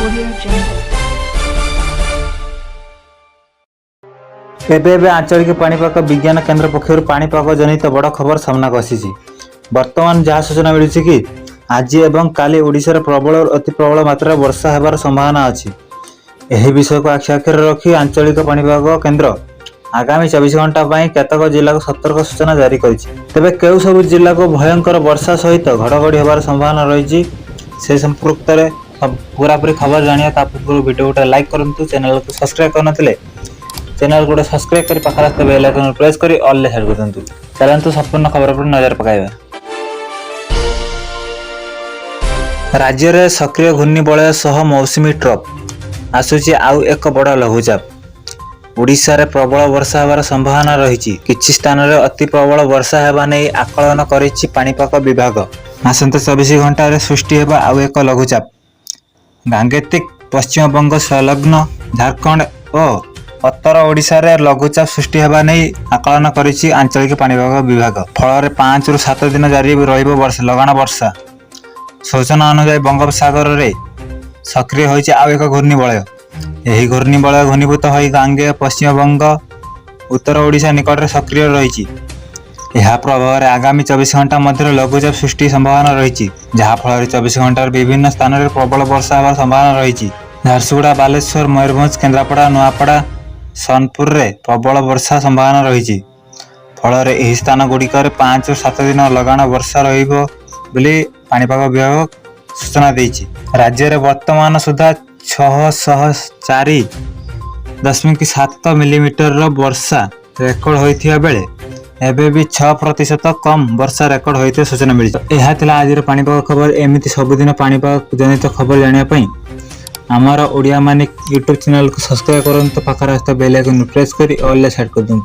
Audio Jungle. एबे आंचलिक पाणीपाग विज्ञान केन्द्र पक्षर पाणीपाग जनित बड़ खबर सामना को आसी। वर्तमान जहाँ सूचना मिली कि आज एवं काली ओडिशार प्रबल और अति प्रबल मात्रा वर्षा हेबार संभावना अच्छी। यह विषय को आखि आखिर रखी आंचलिक पाणीपाग केन्द्र आगामी 24 घंटा केतक जिला को सतर्क सूचना जारी करिछि। तेबे केउ सब जिला को भयंकर वर्षा सहित घड़घड़ी हेबार संभावना रही से संपर्क में पूरापूरी खबर जानिया ता पूर्व वीडियो गोटे लाइक करंतु, चैनल को सब्सक्राइब करनथिले चैनल को सब्सक्राइब कर पाखा रास्ता बेल आइकन प्रेस कर ऑल ले सेट कर दंतु। चलंतु संपूर्ण खबर पर नजर पकाइबा। राज्य रे सक्रिय घूर्णिबलय सह मौसुमी ट्रफ आसुची आउ एक बड़ लघुचाप। ओडिशा रे प्रबल वर्षा हेबार संभावना रही। किछि स्थान रे अति प्रबल वर्षा हेबा नै आकलन करिछि पाणीपाग विभाग। आसंता 24 घंटा रे सृष्टि हेबा आउ एक लघुचाप। गांगेतिक पश्चिम बंग संलग्न झारखंड और उत्तर ओडिशा रे लघुचाप सृष्टि हेबा नै आकलन करिछि आंचलिक पाणीपाग विभाग। फल 5 रु 7 दिन जारी रहिबो वर्षा लगान वर्षा। सूचना अनुसार बंगोपसागर रे सक्रिय होइछि आउ एक घूर्णिबलय। यही घूर्णिबलय घनीभूत होई गांगे पश्चिम बंग उत्तर ओडिशा निकट रे सक्रिय रहिछि। यह प्रभाव रे आगामी 24 घंटा मध्य लघुचाप सृष्टि संभावना रही, जहाँ फल 24 घंटा विभिन्न स्थान में प्रबल वर्षा होवार संभावना रही। झारसुगुड़ा, बालेश्वर, मयूरभंज, केन्द्रापड़ा, नुआपड़ा, सोनपुर रे प्रबल वर्षा संभावना रही। फल यह स्थान गुड़िक 5 ରୁ 7 दिन लगान वर्षा रहिबो बोली पाणीपाग विभाग सूचना देइछि। राज्य रे वर्तमान सुधा 604.7 मिलीमीटर वर्षा रेकर्ड होइथिया बेले एबे भी 6% कम वर्षा रेकर्ड होइथिया सूचना मिली। यह थिला आज पाणीपाग खबर। एमिति सबुदिन पाणीपाग जनित खबर जानिया पई हमारा ओडिया मानिक यूट्यूब चैनल को सब्सक्राइब करंतु, पाखा रास्ता बेल आइकन प्रेस करी ऑल ले सेट कर दंतु।